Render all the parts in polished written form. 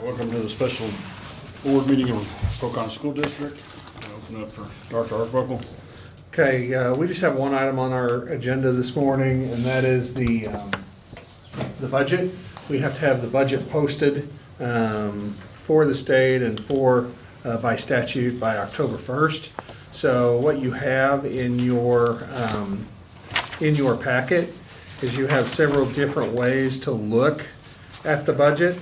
Welcome to the special board meeting of Pocahontas School District. I'll open up for Dr. Arbuckle. Okay, we just have one item on our agenda this morning, and that is the budget. We have to have the budget posted for the state and for by statute by October 1st. So what you have in your packet is you have several different ways to look at the budget.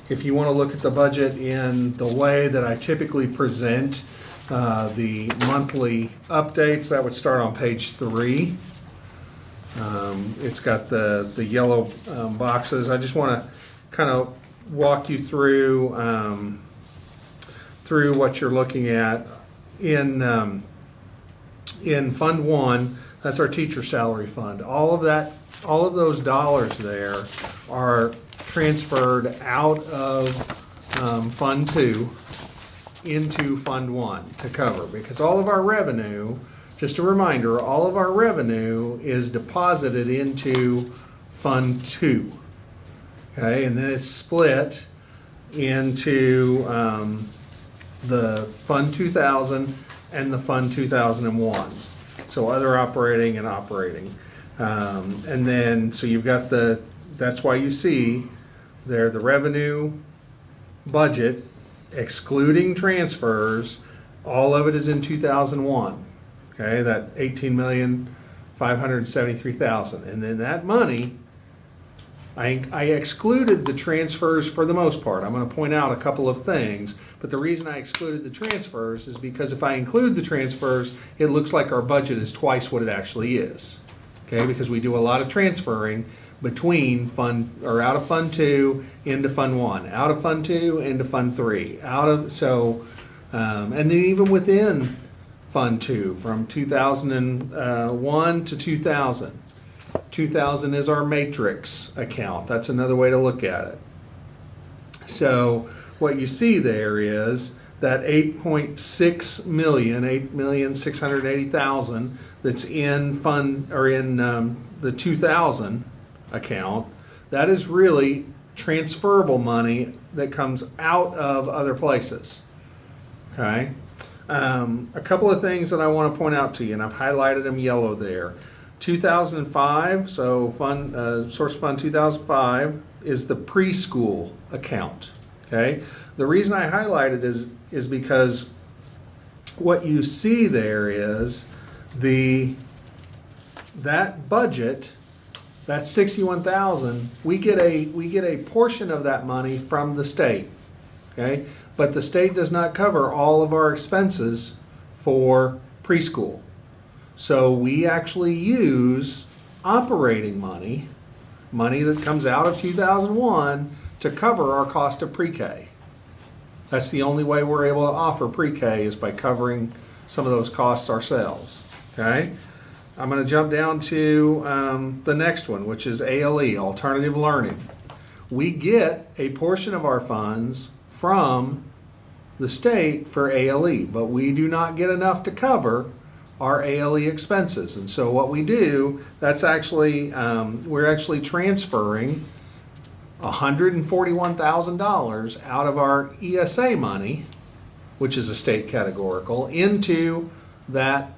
If you want to look at the budget in the way that I typically present the monthly updates, that would start on page 3. It's got the yellow boxes. I just want to kind of walk you through what you're looking at in Fund 1. That's our teacher salary fund. All of those dollars there are transferred out of Fund 2 into Fund 1 to cover, because all of our revenue, just a reminder, all of our revenue is deposited into Fund 2. Okay, and then it's split into the Fund 2000 and the Fund 2001. So other operating and operating. And then, so you've got that's why you see there the revenue budget, excluding transfers, all of it is in 2001. Okay, that $18,573,000. And then that money, I excluded the transfers for the most part. I'm going to point out a couple of things, but the reason I excluded the transfers is because if I include the transfers, it looks like our budget is twice what it actually is. Okay, because we do a lot of transferring between out of Fund 2 into Fund 1, out of Fund 2 into Fund 3, and then even within Fund 2 from 2001 to 2000. 2000 is our matrix account. That's another way to look at it. So what you see there is that 8.6 million, 8,680,000 that's in the 2000 account. That is really transferable money that comes out of other places. Okay. A couple of things that I want to point out to you, and I've highlighted them yellow there. 2005, so Source Fund 2005 is the preschool account. Okay, the reason I highlighted is because what you see there is that budget, that 61,000, we get a portion of that money from the state. Okay, but the state does not cover all of our expenses for preschool. So we actually use operating money that comes out of 2001 to cover our cost of pre-K. That's the only way we're able to offer pre-K is by covering some of those costs ourselves. Okay, I'm going to jump down to the next one, which is ALE, Alternative Learning. We get a portion of our funds from the state for ALE, but we do not get enough to cover our ALE expenses. And so what we do, that's actually, we're actually transferring $141,000 out of our ESA money, which is a state categorical, into that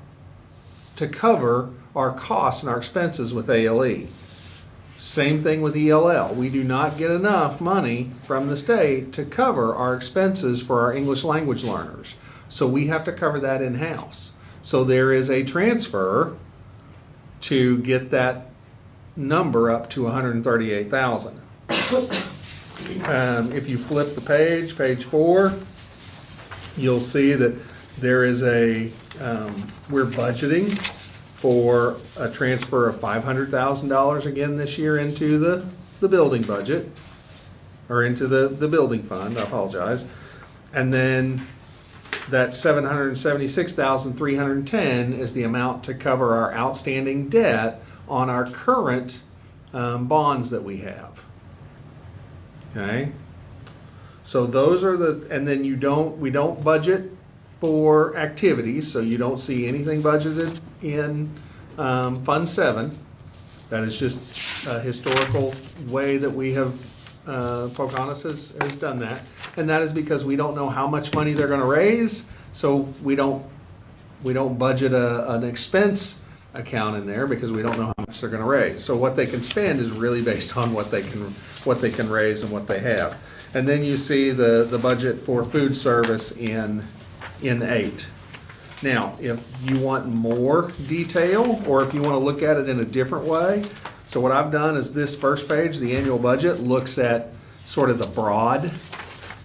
to cover our costs and our expenses with ALE. Same thing with ELL. We do not get enough money from the state to cover our expenses for our English language learners. So we have to cover that in-house. So there is a transfer to get that number up to 138,000. If you flip the page 4, you'll see that there is we're budgeting for a transfer of $500,000 again this year into the building budget, or into the building fund, I apologize. And then that $776,310 is the amount to cover our outstanding debt on our current bonds that we have. Okay, so those are and then we don't budget for activities, so you don't see anything budgeted in Fund 7. That is just a historical way that we have Pocahontas has done that. And that is because we don't know how much money they're gonna raise, so we don't budget an expense account in there because we don't know how much they're gonna raise. So what they can spend is really based on what they can raise and what they have. And then you see the budget for food service in 8. Now, if you want more detail, or if you want to look at it in a different way, so what I've done is this first page, the annual budget, looks at sort of the broad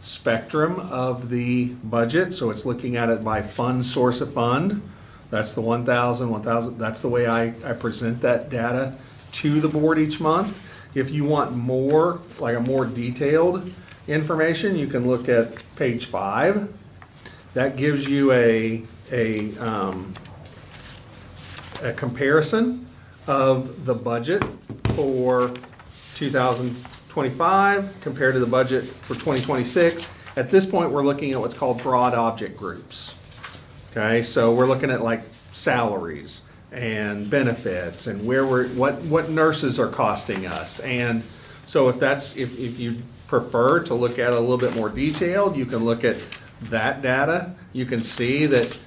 spectrum of the budget. So it's looking at it by fund, source of fund. That's the 1,000, that's the way I present that data to the board each month. If you want more, like a more detailed information, you can look at page 5. That gives you a comparison of the budget for 2025 compared to the budget for 2026. At this point, we're looking at what's called broad object groups. Okay, so we're looking at like salaries and benefits and what nurses are costing us. And so if you prefer to look at it a little bit more detailed, you can look at that data. You can see that,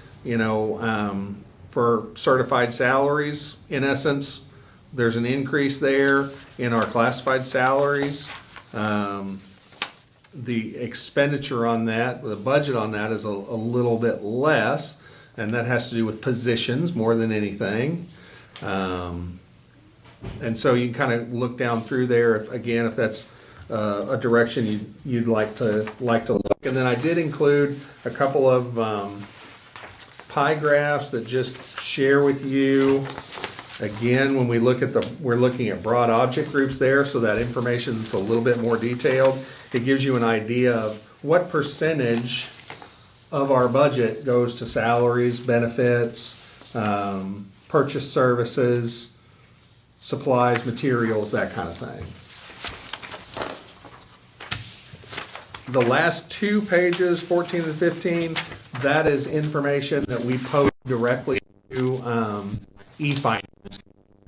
for certified salaries, in essence, there's an increase there in our classified salaries. The expenditure on that, the budget on that is a little bit less, and that has to do with positions more than anything. And so you can kind of look down through there, if that's a direction you'd like to look. And then I did include a couple of pie graphs that just share with you. Again, when we're looking at broad object groups there, so that information is a little bit more detailed. It gives you an idea of what percentage of our budget goes to salaries, benefits, purchase services, supplies, materials, that kind of thing. The last 2 pages, 14 and 15, that is information that we post directly to e-finance.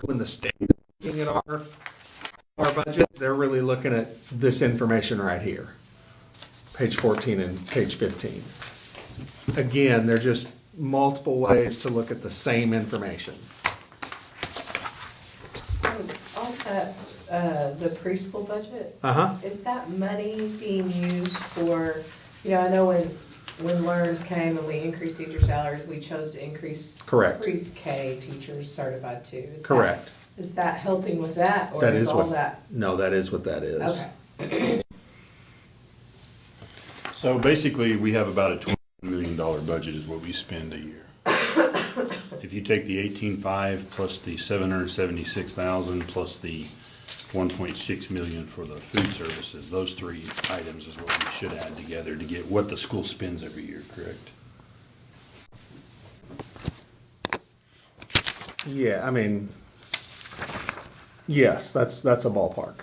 When the state is looking at our budget, they're really looking at this information right here, page 14 and page 15. Again, they're just multiple ways to look at the same information. On that, the preschool budget, is that money being used for, I know when LEARNs came and we increased teacher salaries, we chose to increase Correct. pre-K teachers certified too. Correct. Is that helping with that, or That is is all what, that? no, that is what that is. Okay. So basically, we have about a $20 million budget is what we spend a year. If you take the 18.5 plus the 776,000 plus the 1.6 million for the food services, those 3 items is what we should add together to get what the school spends every year, correct? Yeah, I mean, yes, that's a ballpark.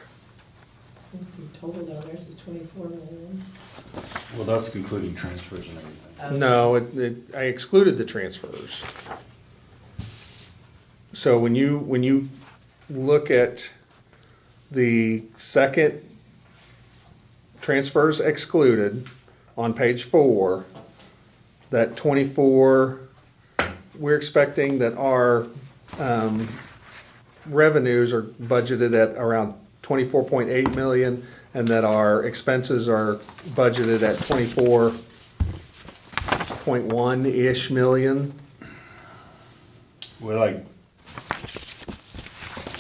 The total down there says 24 million. Well, that's including transfers and everything. No, I excluded the transfers. So when you look at the second transfers excluded on page 4, that 24, we're expecting that our revenues are budgeted at around 24.8 million, and that our expenses are budgeted at 24.1-ish million. Well,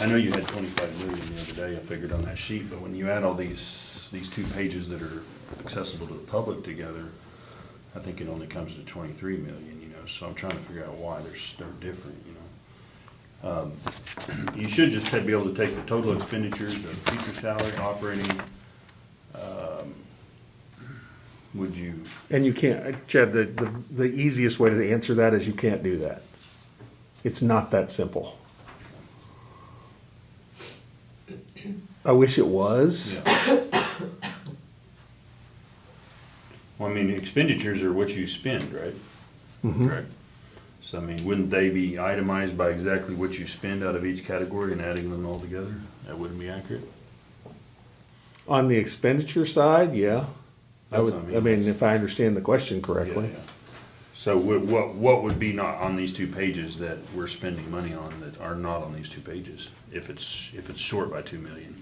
I know you had 25 million the other day, I figured on that sheet, but when you add all these 2 pages that are accessible to the public together, I think it only comes to 23 million, so I'm trying to figure out why they're different, You should just be able to take the total expenditures of teacher salary, operating, would you? And you can't, Chad, the easiest way to answer that is you can't do that. It's not that simple. I wish it was. Yeah. Well, I mean, expenditures are what you spend, right? Mm-hmm. Correct. So, I mean, wouldn't they be itemized by exactly what you spend out of each category and adding them all together? That wouldn't be accurate? On the expenditure side, yeah. That's what I mean. I mean, if I understand the question correctly. Yeah. So what would be not on these 2 pages that we're spending money on that are not on these 2 pages? If it's short by 2 million?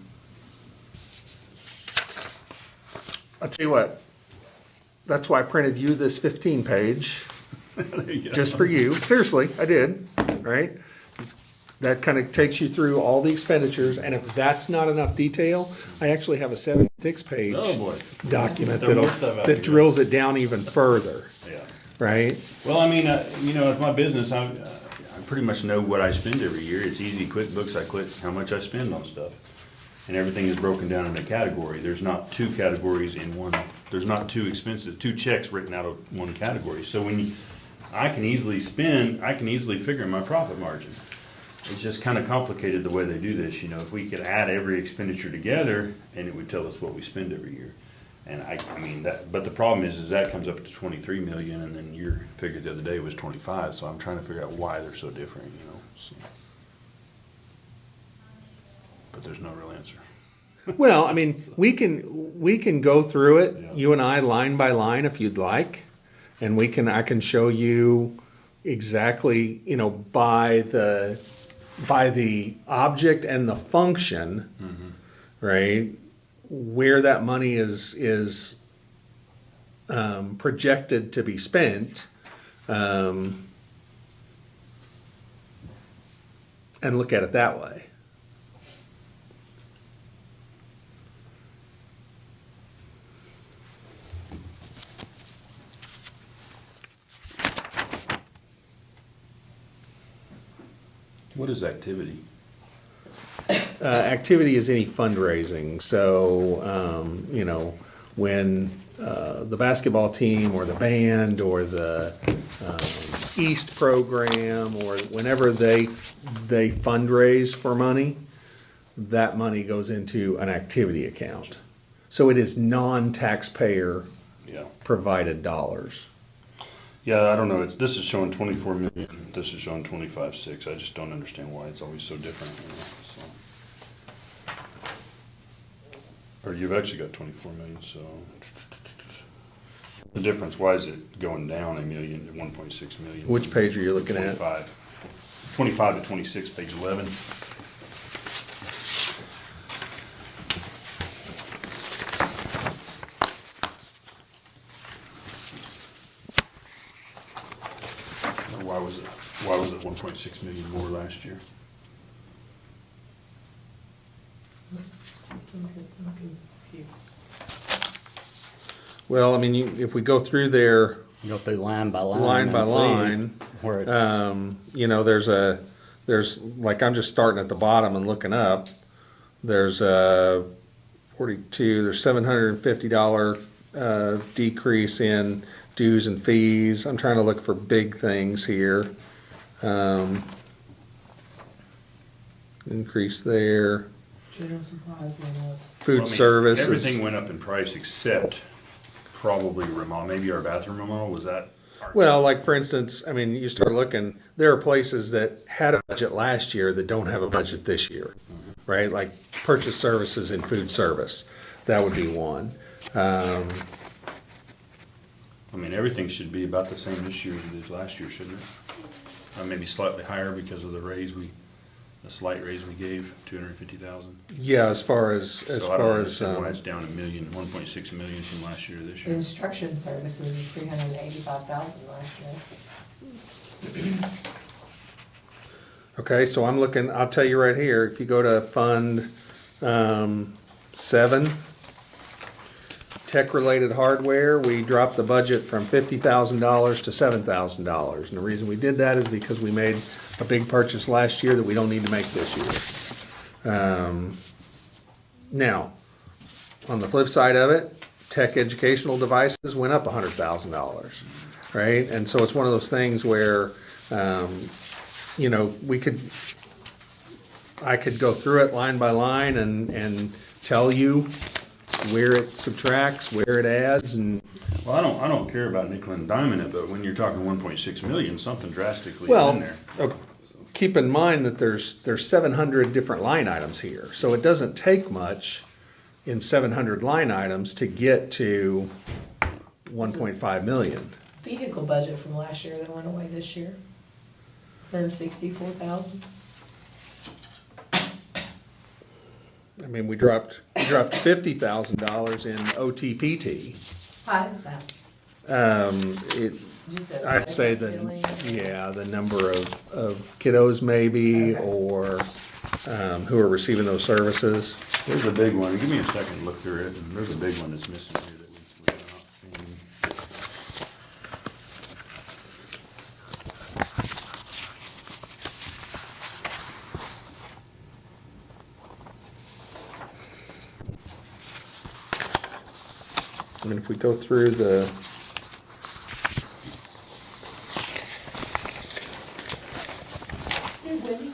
I'll tell you what, that's why I printed you this 15 page, There you go. just for you. Seriously, I did, right? That kind of takes you through all the expenditures, and if that's not enough detail, I actually have a 76 page Oh, boy. document There are more stuff out that here. drills it down even further, Yeah. right? Well, I mean, you know, with my business, I pretty much know what I spend every year. It's easy, QuickBooks, I click how much I spend on stuff. And everything is broken down into category. There's not 2 categories in one, there's not 2 expenses, 2 checks written out of one category. So I can easily figure my profit margin. It's just kind of complicated the way they do this, you know, if we could add every expenditure together and it would tell us what we spend every year. And I mean, but the problem is that comes up to 23 million and then your figure the other day was 25, so I'm trying to figure out why they're so different, you know, so. But there's no real answer. Well, I mean, we can go through it, Yeah. you and I, line by line, if you'd like, and I can show you exactly, you know, by the object and the function, right, where that money is projected to be spent, and look at it that way. What is activity? Activity is any fundraising. So, you know, when the basketball team or the band or the East program or whenever they fundraise for money, that money goes into an activity account. So it is non-taxpayer Yeah. provided dollars. Yeah, I don't know, this is showing 24 million, this is showing 25.6, I just don't understand why it's always so different, you know, so. Or you've actually got 24 million, so. The difference, why is it going down a million, 1.6 million? Which page are you looking at? 25 to 26, page 11. Why was it 1.6 million more last year? Well, I mean, if we go through there Go through line by line. line by and see line, where it's, you know, there's like, I'm just starting at the bottom and looking up. There's 42, there's $750 decrease in dues and fees. I'm trying to look for big things here. Increase there. General supplies went up. Food Well, I mean, services. Everything went up in price except probably remodel, maybe our bathroom remodel, was that? Well, like for instance, I mean, you start looking, there are places that had a budget last year that don't have a budget this year, right? Like purchase services and food service, that would be one. I mean, everything should be about the same this year as it is last year, shouldn't it? Or maybe slightly higher because of the slight raise we gave, 250,000. Yeah, as far as So I don't understand why it's down a million, 1.6 million from last year to this The year. instruction services is 385,000 last year. okay, so I'm looking, I'll tell you right here, if you go to Fund 7, tech-related hardware, we dropped the budget from $50,000 to $7,000. And the reason we did that is because we made a big purchase last year that we don't need to make this year. Now, on the flip side of it, tech educational devices went up $100,000, right? And so it's one of those things where, you know, I could go through it line by line and tell you where it subtracts, where it adds, and Well, I don't care about nickel and diming it, but when you're talking 1.6 million, something drastically is well, in there. keep in mind that there's 700 different line items here, so it doesn't take much in 700 line items to get to 1.5 million. Vehicle budget from last year that went away this year, $164,000. I mean, we dropped $50,000 in OTPT. Why is that? It, Just a I'd say budget feeling? the number of kiddos maybe, Okay. or who are receiving those services. There's a big one. Give me a second to look through it, and there's a big one that's missing here that we're not seeing. I mean, if we go through the,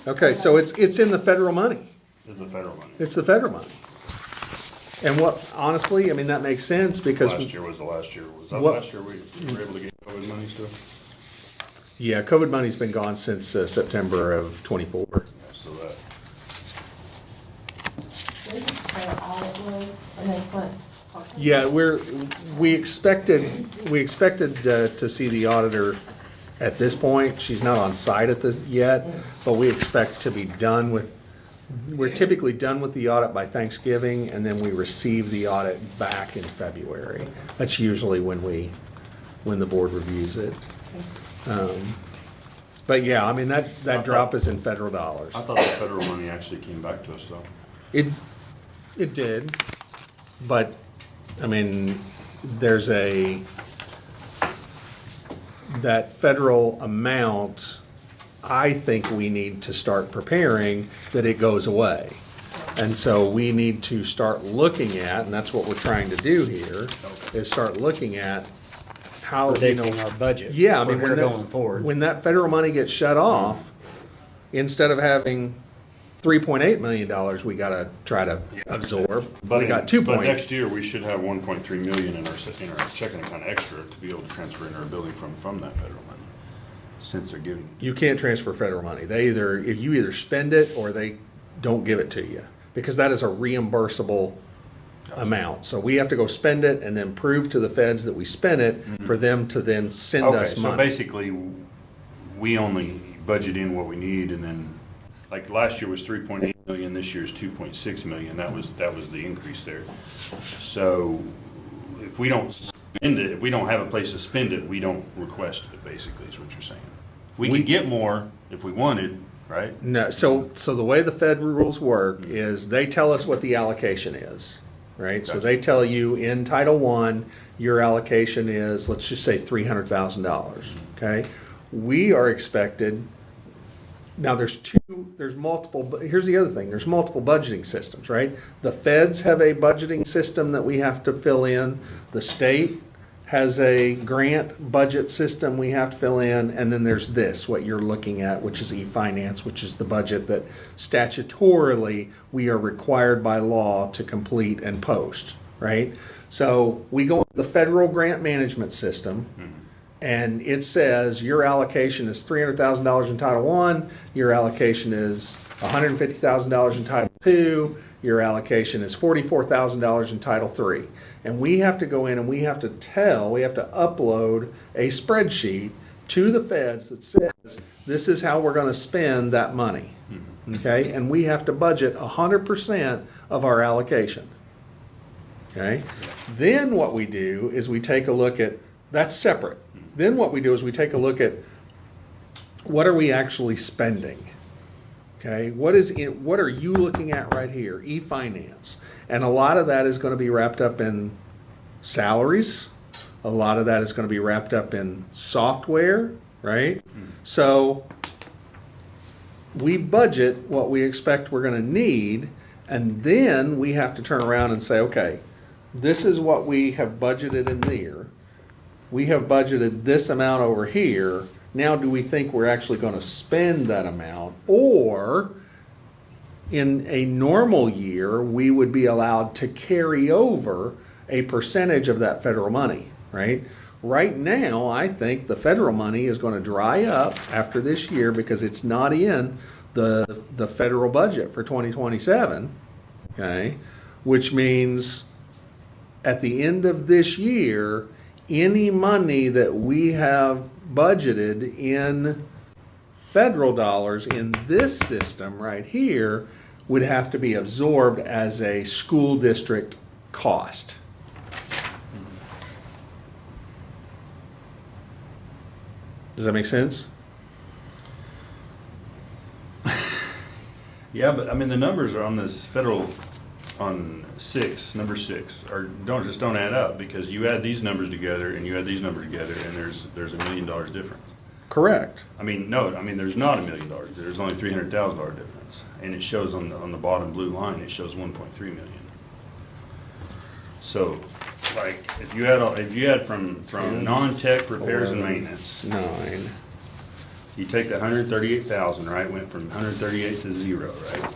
okay, so it's in the federal money. This is the federal money. It's the federal money. And what, honestly, I mean, that makes sense because, Last year was the last year. Was that What- last year we were able to get COVID money still? yeah, COVID money's been gone since September of '24. Yeah, so that, Yeah, we expected to see the auditor at this point. She's not on site at this yet, but we expect to be done with, we're typically done with the audit by Thanksgiving, and then we receive the audit back in February. That's usually when the board reviews it. But yeah, I mean, that drop is in federal dollars. I thought the federal money actually came back to us though. It did, but, I mean, there's that federal amount, I think we need to start preparing that it goes away. And so we need to start looking at, and that's what we're trying to do here, is start looking at how, you Predicting know. our budget. Yeah, I for mean, here going forward. when that federal money gets shut off, instead of having $3.8 million we gotta try to absorb, we got 2 But point. next year, we should have 1.3 million in our checking account extra to be able to transfer in our building from that federal money, since they're giving. You can't transfer federal money. If you either spend it or they don't give it to you, because that is a reimbursable amount. So we have to go spend it and then prove to the feds that we spent it for them to then send Okay, us so money. basically, we only budget in what we need, and then, like, last year was 3.8 million, this year's 2.6 million, that was the increase there. So, if we don't spend it, if we don't have a place to spend it, we don't request it, basically, is what you're saying. We could get more if we wanted, right? No, so the way the Fed rules work is they tell us what the allocation is, right? So Gotcha. they tell you in Title I, your allocation is, let's just say $300,000, okay? We are expected, now there's multiple, but here's the other thing, there's multiple budgeting systems, right? The feds have a budgeting system that we have to fill in, the state has a grant budget system we have to fill in, and then there's this, what you're looking at, which is e-finance, which is the budget that statutorily we are required by law to complete and post, right? So we go with the federal grant management system, and it says your allocation is $300,000 in Title I, your allocation is $150,000 in Title II, your allocation is $44,000 in Title III. And we have to go in and we have to upload a spreadsheet to the feds that says, this is how we're gonna spend that money, okay? And we have to budget 100% of our allocation, okay? Then what we do is we take a look at, that's separate. Then what we do is we take a look at what are we actually spending? Okay, what are you looking at right here? E-finance. And a lot of that is going to be wrapped up in salaries. A lot of that is going to be wrapped up in software, right? So we budget what we expect we're going to need, and then we have to turn around and say, okay, this is what we have budgeted in there. We have budgeted this amount over here. Now, do we think we're actually going to spend that amount? Or in a normal year, we would be allowed to carry over a percentage of that federal money, right? Right now, I think the federal money is going to dry up after this year because it's not in the federal budget for 2027, okay? which means at the end of this year, any money that we have budgeted in federal dollars in this system right here would have to be absorbed as a school district cost. Does that make sense? Yeah, but I mean, the numbers are on this federal, on number six, don't add up, because you add these numbers together and you add these numbers together and there's $1 million difference. Correct. I mean, no, I mean, there's not $1 million. There's only $300,000 difference. And it shows on the bottom blue line, it shows 1.3 million. So, like, if you had from non-tech repairs and maintenance, 9. you take the 138,000, right? Went from 138 to 0, right?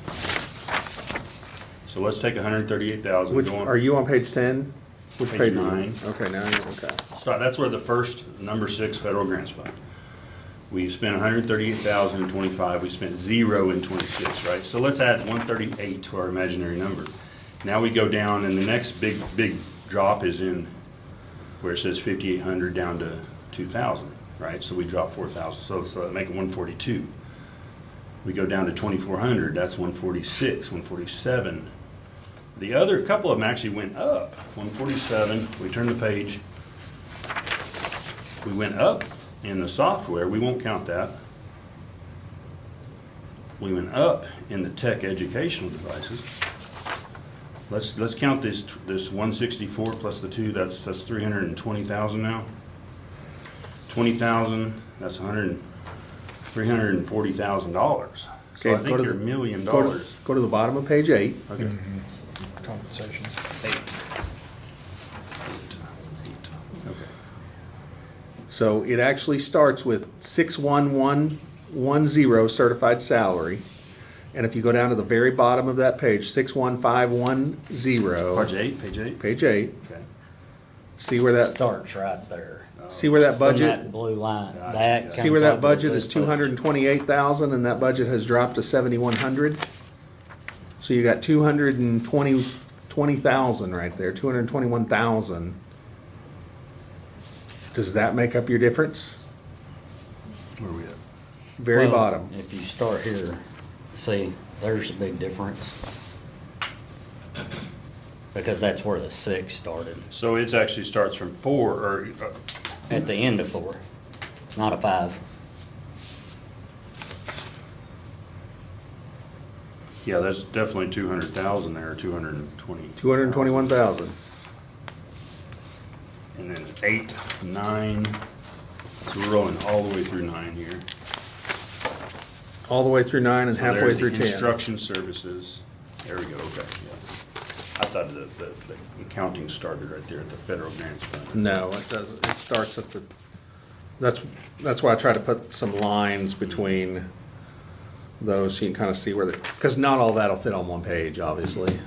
So let's take 138,000. Which, are you on page 10? Which Page page? 9. Okay, 9, okay. So that's where the first, number 6, federal grants fund. We spent 138,000 in 25, we spent 0 in 26, right? So let's add 138 to our imaginary number. Now we go down, and the next big drop is in where it says 5,800 down to 2,000, right? So we drop 4,000, so that make it 142. We go down to 2,400, that's 146, 147. The other couple of them actually went up. 147, we turn the page. We went up in the software, we won't count that. We went up in the tech educational devices. Let's count this 164 plus the 2, that's 320,000 now. 20,000, that's $340,000. So Okay, I think you're $1 million. Go to the bottom of page 8. Okay. Compensations. 8. Okay. So it actually starts with 61110 certified salary. And if you go down to the very bottom of that page, 61510. Page 8, page 8? Page 8. Okay. See where that, Starts right there. see where that From budget, that blue line. Gotcha, That yeah. see comes where that off budget of is this 228,000 and that budget has dropped to 7,100? So you got 220,000 right there, 221,000. Does that make up your difference? Where are we at? Very Well, bottom. If you start here, see, there's a big difference. Because that's where the 6 started, So it actually starts from 4, or, at the end of 4, not a 5. yeah, that's definitely 200,000 there, 220. 221,000. And then 8, 9, so we're rolling all the way through 9 here. All the way through 9 and So halfway there's through the 10. Construction services, there we go, okay, yeah. I thought the accounting started right there at the federal grants fund. No, it doesn't. It starts at the, that's why I try to put some lines between those so you can kind of see where the, because not all that'll fit on one page, obviously.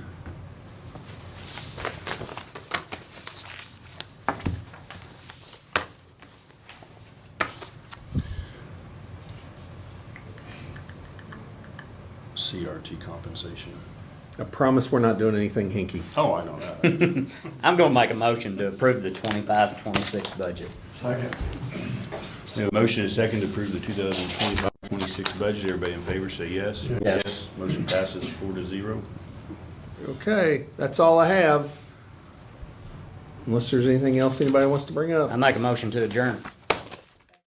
CRT compensation. I promise we're not doing anything hinky. Oh, I know that. I'm gonna make a motion to approve the 25-26 budget. Second. We have a motion and a second to approve the 2025-26 budget. Everybody in favor, say yes. Yes. Motion passes 4-0. Okay, that's all I have. Unless there's anything else anybody wants to bring up. I make a motion to adjourn.